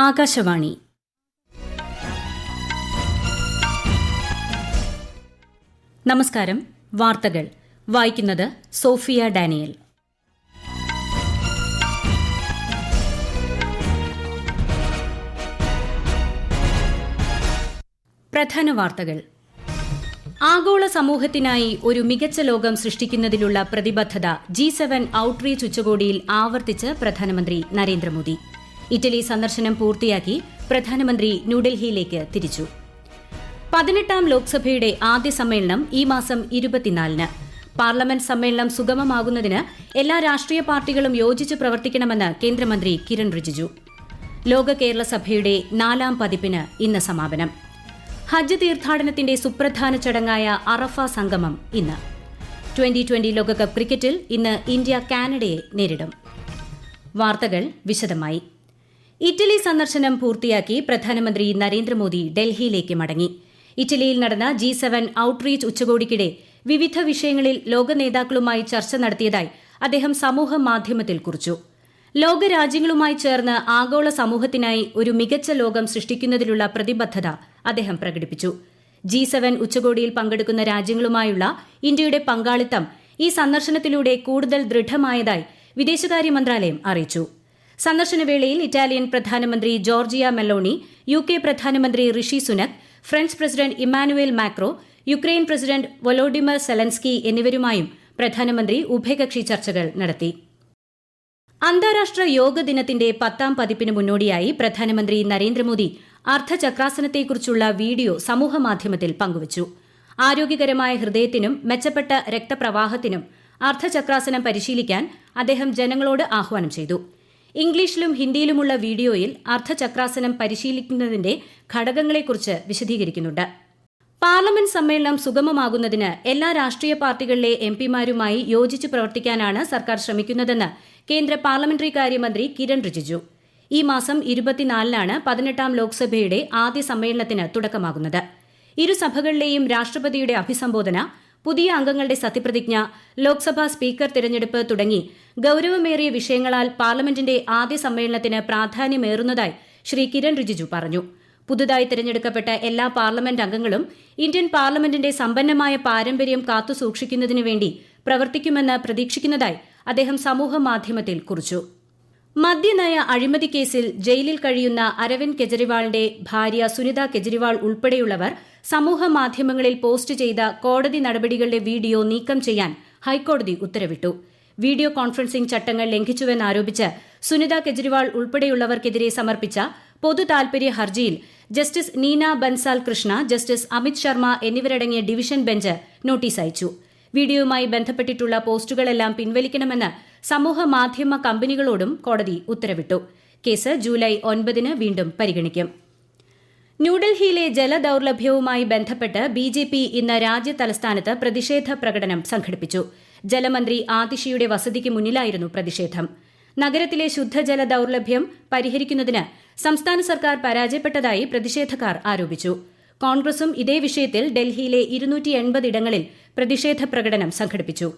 ആകാശവാണി. നമസ്കാരം. വാർത്തകൾ വായിക്കുന്നത് സോഫിയ ഡാനിയൽ. പ്രധാന വാർത്തകൾ. ആഗോള സമൂഹത്തിനായി ഒരു മികച്ച ലോകം സൃഷ്ടിക്കുന്നതിലുള്ള പ്രതിബദ്ധത G7 ഔട്ട്റീച്ച് ഉച്ചകോടിയിൽ ആവർത്തിച്ച് പ്രധാനമന്ത്രി നരേന്ദ്രമോദി. ഇറ്റലി സന്ദർശനം പൂർത്തിയാക്കി പ്രധാനമന്ത്രി ന്യൂഡൽഹിയിലേക്ക് തിരിച്ചു. 18ാം ലോക്സഭയുടെ ആദ്യ സമ്മേളനം ഈ മാസം 24-ന്. പാർലമെന്റ് സമ്മേളനം സുഗമമാകുന്നതിന് എല്ലാ രാഷ്ട്രീയ പാർട്ടികളും യോജിച്ച് പ്രവർത്തിക്കണമെന്ന് കേന്ദ്രമന്ത്രി കിരൺ റിജിജു. ലോക കേരള സഭയുടെ 4ാം പതിപ്പിന് ഇന്ന് സമാപനം. ഹജ്ജ് തീർത്ഥാടനത്തിന്റെ സുപ്രധാന ചടങ്ങായ അറഫ സംഗമം ഇന്ന്. 2020 ലോകകപ്പ് ക്രിക്കറ്റിൽ ഇന്ന് ഇന്ത്യ കാനഡയെ നേരിടും. വാർത്തകൾ വിശദമായി. ഇറ്റലി സന്ദർശനം പൂർത്തിയാക്കി പ്രധാനമന്ത്രി നരേന്ദ്രമോദി ഡൽഹിയിലേക്ക് മടങ്ങി. ഇറ്റലിയിൽ നടന്ന G7 ഔട്ട്റീച്ച് ഉച്ചകോടിക്കിടെ വിവിധ വിഷയങ്ങളിൽ ലോക നേതാക്കളുമായി ചർച്ച നടത്തിയതായി അദ്ദേഹം സമൂഹമാധ്യമത്തിൽ കുറിച്ചു. ലോകരാജ്യങ്ങളുമായി ചേർന്ന് ആഗോള സമൂഹത്തിനായി ഒരു മികച്ച ലോകം സൃഷ്ടിക്കുന്നതിലുള്ള പ്രതിബദ്ധത അദ്ദേഹം പ്രകടിപ്പിച്ചു. G7 ഉച്ചകോടിയിൽ പങ്കെടുക്കുന്ന രാജ്യങ്ങളുമായുള്ള ഇന്ത്യയുടെ പങ്കാളിത്തം ഈ സന്ദർശനത്തിലൂടെ കൂടുതൽ ദൃഢമായതായി വിദേശകാര്യ മന്ത്രാലയം അറിയിച്ചു. സന്ദർശനവേളയിൽ ഇറ്റാലിയൻ പ്രധാനമന്ത്രി ജോർജിയ മെലോണി, UK പ്രധാനമന്ത്രി Rishi Sunak, French president Emmanuel Macron, Ukraine president Volodymyr Zelensky എന്നിവരുമായും പ്രധാനമന്ത്രി ഉഭയകക്ഷി ചർച്ചകൾ നടത്തി. അന്താരാഷ്ട്ര യോഗ ദിനത്തിന്റെ 10ാം പതിപ്പിന് മുന്നോടിയായി പ്രധാനമന്ത്രി നരേന്ദ്രമോദി അർദ്ധചക്രാസനത്തെക്കുറിച്ചുള്ള വീഡിയോ സമൂഹമാധ്യമത്തിൽ പങ്കുവച്ചു. ആരോഗ്യകരമായ ഹൃദയത്തിനും മെച്ചപ്പെട്ട രക്തപ്രവാഹത്തിനും അർദ്ധചക്രാസനം പരിശീലിക്കാൻ അദ്ദേഹം ജനങ്ങളോട് ആഹ്വാനം ചെയ്തു. ഇംഗ്ലീഷിലും ഹിന്ദിയിലുമുള്ള വീഡിയോയിൽ അർദ്ധചക്രാസനം പരിശീലിക്കുന്നതിന്റെ ഘടകങ്ങളെക്കുറിച്ച് വിശദീകരിക്കുന്നുണ്ട്. പാർലമെന്റ് സമ്മേളനം സുഗമമാകുന്നതിന് എല്ലാ രാഷ്ട്രീയ പാർട്ടികളിലെ MPമാരുമായി യോജിച്ച് പ്രവർത്തിക്കാനാണ് സർക്കാർ ശ്രമിക്കുന്നതെന്ന് കേന്ദ്ര പാർലമെന്ററി കാര്യമന്ത്രി കിരൺ റിജിജു. ഈ മാസം 24-നാണ് 18ാം ലോക്സഭയുടെ ആദ്യ സമ്മേളനത്തിന് തുടക്കമാകുന്നത്. ഇരു സഭകളിലെയും രാഷ്ട്രപതിയുടെ അഭിസംബോധന, പുതിയ അംഗങ്ങളുടെ സത്യപ്രതിജ്ഞ, ലോക്സഭാ സ്പീക്കർ തിരഞ്ഞെടുപ്പ് തുടങ്ങി ഗൌരവമേറിയ വിഷയങ്ങളാൽ പാർലമെന്റിന്റെ ആദ്യ സമ്മേളനത്തിന് പ്രാധാന്യമേറുന്നതായി ശ്രീ കിരൺ റിജിജു പറഞ്ഞു. പുതുതായി തിരഞ്ഞെടുക്കപ്പെട്ട എല്ലാ പാർലമെന്റ് അംഗങ്ങളും ഇന്ത്യൻ പാർലമെന്റിന്റെ സമ്പന്നമായ പാരമ്പര്യം കാത്തുസൂക്ഷിക്കുന്നതിനുവേണ്ടി പ്രവർത്തിക്കുമെന്ന് പ്രതീക്ഷിക്കുന്നതായി അദ്ദേഹം സമൂഹമാധ്യമത്തിൽ കുറിച്ചു. മദ്യനയ അഴിമതി കേസിൽ ജയിലിൽ കഴിയുന്ന അരവിന്ദ് കെജ്രിവാളിന്റെ ഭാര്യ സുനിത കെജ്രിവാൾ ഉൾപ്പെടെയുള്ളവർ സമൂഹമാധ്യമങ്ങളിൽ പോസ്റ്റ് ചെയ്ത കോടതി നടപടികളുടെ വീഡിയോ നീക്കം ചെയ്യാൻ ഹൈക്കോടതി ഉത്തരവിട്ടു. വീഡിയോ കോൺഫറൻസിംഗ് ചട്ടങ്ങൾ ലംഘിച്ചുവെന്നാരോപിച്ച് സുനിത കെജ്രിവാൾ ഉൾപ്പെടെയുള്ളവർക്കെതിരെ സമർപ്പിച്ച പൊതു താൽപര്യ ഹർജിയിൽ ജസ്റ്റിസ് നീന ബൻസാൽ കൃഷ്ണ, ജസ്റ്റിസ് അമിത് ശർമ്മ എന്നിവരടങ്ങിയ ഡിവിഷൻ ബെഞ്ച് നോട്ടീസ് അയച്ചു. വീഡിയോയുമായി ബന്ധപ്പെട്ടിട്ടുള്ള പോസ്റ്റുകളെല്ലാം പിൻവലിക്കണമെന്ന് സമൂഹമാധ്യമ കമ്പനികളോടും കോടതി ഉത്തരവിട്ടു. കേസ് ജൂലൈ 9-ന് വീണ്ടും പരിഗണിക്കും. ന്യൂഡൽഹിയിലെ ജലദൌർലഭ്യവുമായി ബന്ധപ്പെട്ട് BJP ഇന്ന് രാജ്യതലസ്ഥാനത്ത് പ്രതിഷേധ പ്രകടനം സംഘടിപ്പിച്ചു. ജലമന്ത്രി ആതിഷിയുടെ വസതിക്ക് മുന്നിലായിരുന്നു പ്രതിഷേധം. നഗരത്തിലെ ശുദ്ധജല ദൌർലഭ്യം പരിഹരിക്കുന്നതിന് സംസ്ഥാന സർക്കാർ പരാജയപ്പെട്ടതായി പ്രതിഷേധക്കാർ ആരോപിച്ചു. കോൺഗ്രസും ഇതേ വിഷയത്തിൽ ഡൽഹിയിലെ 280 ഇടങ്ങളിൽ പ്രതിഷേധ പ്രകടനം സംഘടിപ്പിച്ചു.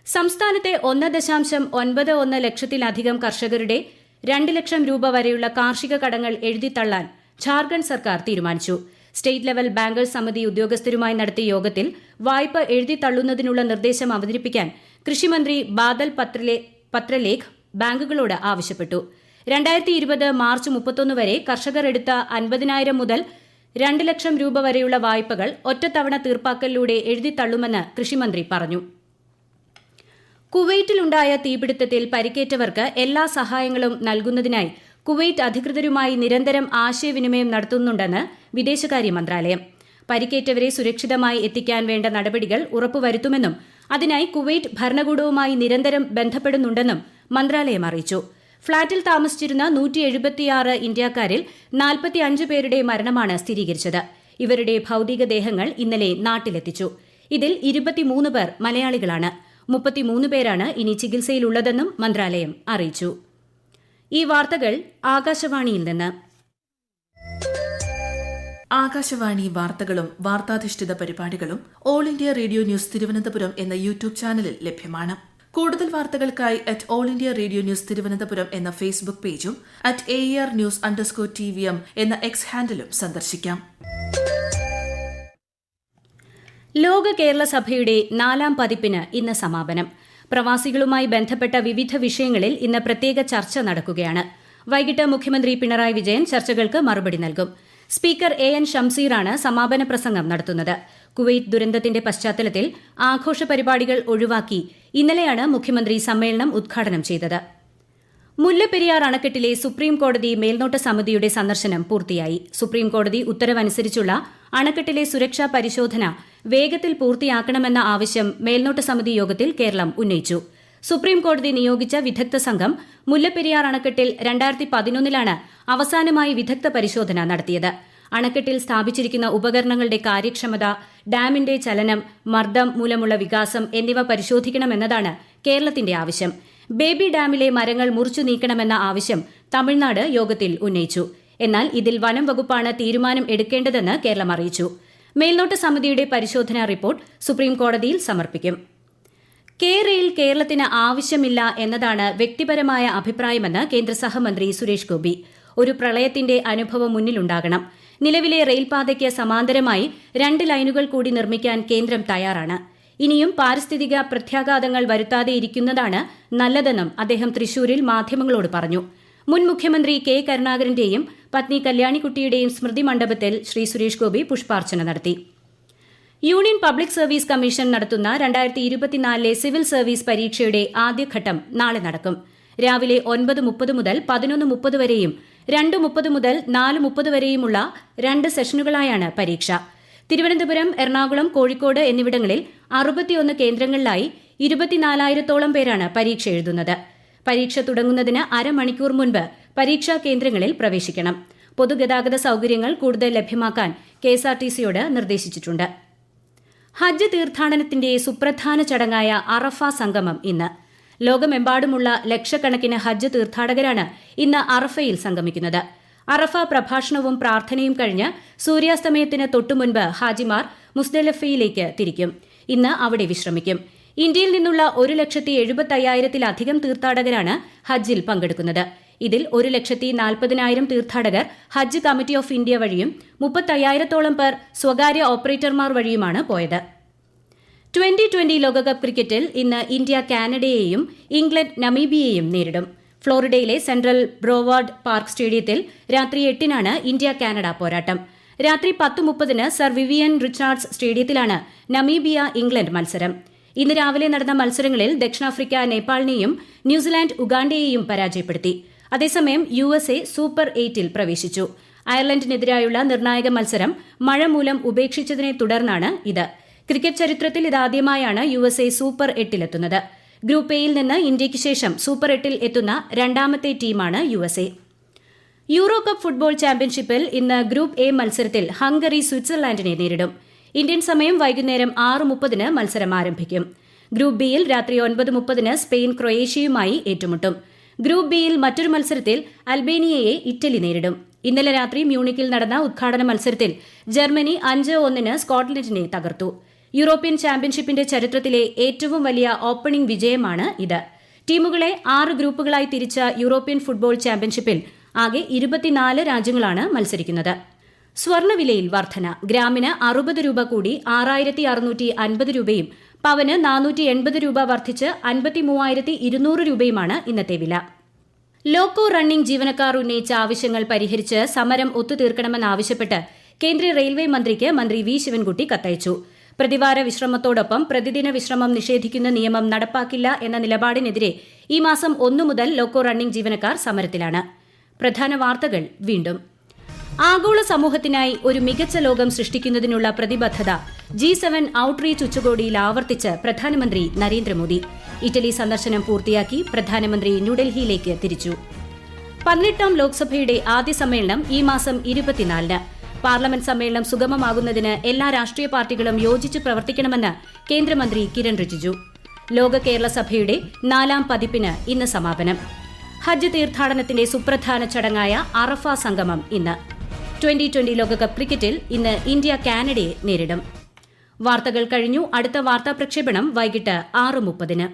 സംസ്ഥാനത്തെ 1.91 ലക്ഷത്തിലധികം കർഷകരുടെ 2 ലക്ഷം രൂപ വരെയുള്ള കാർഷിക കടങ്ങൾ എഴുതിത്തള്ളാൻ ഝാർഖണ്ഡ് സർക്കാർ തീരുമാനിച്ചു. സ്റ്റേറ്റ് ലെവൽ ബാങ്കേഴ്സ് സമിതി ഉദ്യോഗസ്ഥരുമായി നടത്തിയ യോഗത്തിൽ വായ്പ എഴുതിത്തള്ളുന്നതിനുള്ള നിർദ്ദേശം അവതരിപ്പിക്കാൻ കൃഷിമന്ത്രി ബാദൽ പത്രലേഖ് ബാങ്കുകളോട് ആവശ്യപ്പെട്ടു. 2020 മാർച്ച് 31 വരെ കർഷകർ എടുത്ത 50,000 മുതൽ 2 ലക്ഷം രൂപ വരെയുള്ള വായ്പകൾ ഒറ്റത്തവണ തീർപ്പാക്കലിലൂടെ എഴുതിത്തള്ളുമെന്ന് കൃഷിമന്ത്രി പറഞ്ഞു. കുവൈറ്റിലുണ്ടായ തീപിടുത്തത്തിൽ പരിക്കേറ്റവർക്ക് എല്ലാ സഹായങ്ങളും നൽകുന്നതിനായി കുവൈറ്റ് അധികൃതരുമായി നിരന്തരം ആശയവിനിമയം നടത്തുന്നുണ്ടെന്ന് വിദേശകാര്യ മന്ത്രാലയം. പരിക്കേറ്റവരെ സുരക്ഷിതമായി എത്തിക്കാൻ വേണ്ട നടപടികൾ ഉറപ്പുവരുത്തുമെന്നും അതിനായി കുവൈറ്റ് ഭരണകൂടവുമായി നിരന്തരം ബന്ധപ്പെടുന്നുണ്ടെന്നും മന്ത്രാലയം അറിയിച്ചു. ഫ്ളാറ്റിൽ താമസിച്ചിരുന്ന 176 ഇന്ത്യക്കാരിൽ 45 പേരുടെ മരണമാണ് സ്ഥിരീകരിച്ചത്. ഇവരുടെ ഭൌതികദേഹങ്ങൾ ഇന്നലെ നാട്ടിലെത്തിച്ചു. ഇതിൽ 23 പേർ മലയാളികളാണ്. 33 പേരാണ് ഇനി ചികിത്സയിലുള്ളതെന്നും മന്ത്രാലയം അറിയിച്ചു. ഈ വാർത്തകൾ ആകാശവാണിയിൽ നിന്ന്. ആകാശവാണി വാർത്തകളും വാർത്താധിഷ്ഠിത പരിപാടികളും all India radio news Thiruvananthapuram എന്ന യൂട്യൂബ് ചാനലിൽ ലഭ്യമാണ്. കൂടുതൽ വാർത്തകൾക്കായി @All India Radio News Thiruvananthapuram എന്ന ഫേസ്ബുക്ക് പേജും @AER_News_TVM എന്ന എക്സ് ഹാൻഡിലും സന്ദർശിക്കാം. ലോക കേരള സഭയുടെ 4ാം പതിപ്പിന് ഇന്ന് സമാപനം. പ്രവാസികളുമായി ബന്ധപ്പെട്ട വിവിധ വിഷയങ്ങളിൽ ഇന്ന് പ്രത്യേക ചർച്ച നടക്കുകയാണ്. വൈകിട്ട് മുഖ്യമന്ത്രി പിണറായി വിജയൻ ചർച്ചകൾക്ക് മറുപടി നൽകും. സ്പീക്കർ AN ഷംസീറാണ് സമാപന പ്രസംഗം നടത്തുന്നത്. കുവൈറ്റ് ദുരന്തത്തിന്റെ പശ്ചാത്തലത്തിൽ ആഘോഷ പരിപാടികൾ ഒഴിവാക്കി ഇന്നലെയാണ് മുഖ്യമന്ത്രി സമ്മേളനം ഉദ്ഘാടനം ചെയ്തത്. മുല്ലപ്പെരിയാർ അണക്കെട്ടിലെ സുപ്രീംകോടതി മേൽനോട്ട സമിതിയുടെ സന്ദർശനം പൂർത്തിയായി. സുപ്രീംകോടതി ഉത്തരവനുസരിച്ചുള്ള അണക്കെട്ടിലെ സുരക്ഷാ പരിശോധന വേഗത്തിൽ പൂർത്തിയാക്കണമെന്ന ആവശ്യം മേൽനോട്ട സമിതി യോഗത്തിൽ കേരളം ഉന്നയിച്ചു. സുപ്രീംകോടതി നിയോഗിച്ച വിദഗ്ധ സംഘം മുല്ലപ്പെരിയാർ അണക്കെട്ടിൽ 2011 അവസാനമായി വിദഗ്ധ പരിശോധന നടത്തിയത്. അണക്കെട്ടിൽ സ്ഥാപിച്ചിരിക്കുന്ന ഉപകരണങ്ങളുടെ കാര്യക്ഷമത, ഡാമിന്റെ ചലനം, മർദ്ദം മൂലമുള്ള വികാസം എന്നിവ പരിശോധിക്കണമെന്നതാണ് കേരളത്തിന്റെ ആവശ്യം. ബേബി ഡാമിലെ മരങ്ങൾ മുറിച്ചു നീക്കണമെന്ന ആവശ്യം തമിഴ്നാട് യോഗത്തിൽ ഉന്നയിച്ചു. എന്നാൽ ഇതിൽ വനം വകുപ്പാണ് തീരുമാനം എടുക്കേണ്ടതെന്ന് കേരളം അറിയിച്ചു. മേൽനോട്ട സമിതിയുടെ പരിശോധനാ റിപ്പോർട്ട് സുപ്രീംകോടതിയിൽ സമർപ്പിക്കും. റെയിൽ കേരളത്തിന് ആവശ്യമില്ല എന്നതാണ് വ്യക്തിപരമായ അഭിപ്രായമെന്ന് കേന്ദ്ര സഹമന്ത്രി സുരേഷ് ഗോപി. ഒരു പ്രളയത്തിന്റെ അനുഭവം മുന്നിലുണ്ടാകണം. നിലവിലെ റെയിൽപാതയ്ക്ക് സമാന്തരമായി 2 ലൈനുകൾ കൂടി നിർമ്മിക്കാൻ കേന്ദ്രം തയ്യാറാണ്. ഇനിയും പാരിസ്ഥിതിക പ്രത്യാഘാതങ്ങൾ വരുത്താതെയിരിക്കുന്നതാണ് നല്ലതെന്നും അദ്ദേഹം തൃശൂരിൽ മാധ്യമങ്ങളോട് പറഞ്ഞു. മുൻ മുഖ്യമന്ത്രി കെ കരുണാകരന്റെയും പത്നി കല്യാണിക്കുട്ടിയുടെയും സ്മൃതി മണ്ഡപത്തിൽ ശ്രീ സുരേഷ് ഗോപി പുഷ്പാർച്ചന നടത്തി. യൂണിയൻ പബ്ലിക് സർവീസ് കമ്മീഷൻ നടത്തുന്ന 2024 സിവിൽ സർവീസ് പരീക്ഷയുടെ ആദ്യഘട്ടം നാളെ നടക്കും. രാവിലെ 9:30 മുതൽ 11:30 വരെയും 2:30 മുതൽ 4:30 വരെയുമുള്ള 2 സെഷനുകളായാണ് പരീക്ഷ. തിരുവനന്തപുരം, എറണാകുളം, കോഴിക്കോട് എന്നിവിടങ്ങളിൽ 61 കേന്ദ്രങ്ങളിലായി 24,000-ഓളം പേരാണ് പരീക്ഷ എഴുതുന്നത്. പരീക്ഷ തുടങ്ങുന്നതിന് അരമണിക്കൂർ മുൻപ് പരീക്ഷാ കേന്ദ്രങ്ങളിൽ പ്രവേശിക്കണം. പൊതുഗതാഗത സൌകര്യങ്ങൾ കൂടുതൽ ലഭ്യമാക്കാൻ KSRTCയോട് നിർദ്ദേശിച്ചിട്ടുണ്ട്. ഹജ്ജ് തീർത്ഥാടനത്തിന്റെ സുപ്രധാന ചടങ്ങായ അറഫ സംഗമം ഇന്ന്. ലോകമെമ്പാടുമുള്ള ലക്ഷക്കണക്കിന് ഹജ്ജ് തീർത്ഥാടകരാണ് ഇന്ന് അറഫയിൽ സംഗമിക്കുന്നത്. അറഫ പ്രഭാഷണവും പ്രാർത്ഥനയും കഴിഞ്ഞ് സൂര്യാസ്തമയത്തിന് തൊട്ടുമുൻപ് ഹാജിമാർ മുസ്ദലിഫയിലേക്ക് തിരിക്കും. ഇന്ന് അവിടെ വിശ്രമിക്കും. ഇന്ത്യയിൽ നിന്നുള്ള 1,70,50,000-ലധികം തീർത്ഥാടകരാണ് ഹജ്ജിൽ പങ്കെടുക്കുന്നത്. ഇതിൽ 1,40,000 തീർത്ഥാടകർ ഹജ്ജ് കമ്മിറ്റി ഓഫ് ഇന്ത്യ വഴിയും 35,000-ഓളം പേർ സ്വകാര്യ ഓപ്പറേറ്റർമാർ വഴിയുമാണ് പോയത്. 2020 ലോകകപ്പ് ക്രിക്കറ്റിൽ ഇന്ന് ഇന്ത്യ കാനഡയെയും ഇംഗ്ലണ്ട് നമീബിയയെയും നേരിടും. ഫ്ലോറിഡയിലെ സെൻട്രൽ ബ്രോവാർഡ് പാർക്ക് സ്റ്റേഡിയത്തിൽ രാത്രി 8-നാണ് ഇന്ത്യ കാനഡ പോരാട്ടം. രാത്രി 10:30 സർ വിവിയൻ റിച്ചാർഡ്സ് സ്റ്റേഡിയത്തിലാണ് നമീബിയ ഇംഗ്ലണ്ട് മത്സരം. ഇന്ന് രാവിലെ നടന്ന മത്സരങ്ങളിൽ ദക്ഷിണാഫ്രിക്ക നേപ്പാളിനെയും ന്യൂസിലാൻഡ് ഉഗാണ്ടയെയും പരാജയപ്പെടുത്തി. അതേസമയം USA സൂപ്പർ 8-ൽ പ്രവേശിച്ചു. അയർലൻഡിനെതിരായുള്ള നിർണായക മത്സരം മഴ മൂലം ഉപേക്ഷിച്ചതിനെ തുടർന്നാണ് ഇത്. ക്രിക്കറ്റ് ചരിത്രത്തിൽ ഇതാദ്യമായാണ് USA സൂപ്പർ 8-ലെത്തുന്നത്. ഗ്രൂപ്പ് എയിൽ നിന്ന് ഇന്ത്യയ്ക്ക് ശേഷം സൂപ്പർ 8-ൽ എത്തുന്ന രണ്ടാമത്തെ ടീമാണ് USA. യൂറോ കപ്പ് ഫുട്ബോൾ ചാമ്പ്യൻഷിപ്പിൽ ഇന്ന് ഗ്രൂപ്പ് എ മത്സരത്തിൽ ഹംഗറി സ്വിറ്റ്സർലാൻഡിനെ നേരിടും. ഇന്ത്യൻ സമയം വൈകുന്നേരം 6:30 മത്സരം ആരംഭിക്കും. ഗ്രൂപ്പ് ബിയിൽ രാത്രി 9:30 സ്പെയിൻ ക്രൊയേഷ്യയുമായി ഏറ്റുമുട്ടും. ഗ്രൂപ്പ് ബിയിൽ മറ്റൊരു മത്സരത്തിൽ അൽബേനിയയെ ഇറ്റലി നേരിടും. ഇന്നലെ രാത്രി മ്യൂണിക്കിൽ നടന്ന ഉദ്ഘാടന മത്സരത്തിൽ ജർമ്മനി 5-1 സ്കോട്ട്ലൻഡിനെ തകർത്തു. യൂറോപ്യൻ ചാമ്പ്യൻഷിപ്പിന്റെ ചരിത്രത്തിലെ ഏറ്റവും വലിയ ഓപ്പണിംഗ് വിജയമാണ് ഇത്. ടീമുകളെ 6 ഗ്രൂപ്പുകളായി തിരിച്ച യൂറോപ്യൻ ഫുട്ബോൾ ചാമ്പ്യൻഷിപ്പിൽ ആകെ 24 രാജ്യങ്ങളാണ് മത്സരിക്കുന്നത്. സ്വർണ്ണവിലയിൽ വർധന. ഗ്രാമിന് 60 രൂപ കൂടി 6,650 രൂപയും പവന് 480 രൂപ വർദ്ധിച്ച് 53,200 രൂപയുമാണ് ഇന്നത്തെ വില. ലോക്കോ റണ്ണിംഗ് ജീവനക്കാർ ഉന്നയിച്ച ആവശ്യങ്ങൾ പരിഹരിച്ച് സമരം ഒത്തുതീർക്കണമെന്നാവശ്യപ്പെട്ട് കേന്ദ്ര റെയിൽവേ മന്ത്രിക്ക് മന്ത്രി വി ശിവൻകുട്ടി കത്തയച്ചു. പ്രതിവാര വിശ്രമത്തോടൊപ്പം പ്രതിദിന വിശ്രമം നിഷേധിക്കുന്ന നിയമം നടപ്പാക്കില്ല എന്ന നിലപാടിനെതിരെ ഈ മാസം 1 മുതൽ ലോക്കോ റണ്ണിംഗ് ജീവനക്കാർ സമരത്തിലാണ്. പ്രധാന വാർത്തകൾ വീണ്ടും. ആഗോള സമൂഹത്തിനായി ഒരു മികച്ച ലോകം സൃഷ്ടിക്കുന്നതിനുള്ള പ്രതിബദ്ധത G7 ഔട്ട്റീച്ച് ഉച്ചകോടിയിൽ ആവർത്തിച്ച് പ്രധാനമന്ത്രി നരേന്ദ്രമോദി. ഇറ്റലി സന്ദർശനം പൂർത്തിയാക്കി പ്രധാനമന്ത്രി ന്യൂഡൽഹിയിലേക്ക് തിരിച്ചു. 18ാം ലോക്സഭയുടെ ആദ്യ സമ്മേളനം ഈ മാസം 24-ന്. പാർലമെന്റ് സമ്മേളനം സുഗമമാകുന്നതിന് എല്ലാ രാഷ്ട്രീയ പാർട്ടികളും യോജിച്ച് പ്രവർത്തിക്കണമെന്ന് കേന്ദ്രമന്ത്രി കിരൺ റിജിജു. ലോക കേരള സഭയുടെ 4ാം പതിപ്പിന് ഇന്ന് സമാപനം. ഹജ്ജ് തീർത്ഥാടനത്തിന്റെ സുപ്രധാന ചടങ്ങായ അറഫ സംഗമം ഇന്ന്. 2020 ലോകകപ്പ് ക്രിക്കറ്റിൽ ഇന്ന് ഇന്ത്യ കാനഡയെ നേരിടും. വാർത്തകൾ കഴിഞ്ഞു. അടുത്ത വാർത്താ പ്രക്ഷേപണം വൈകിട്ട് 6:30-ന്.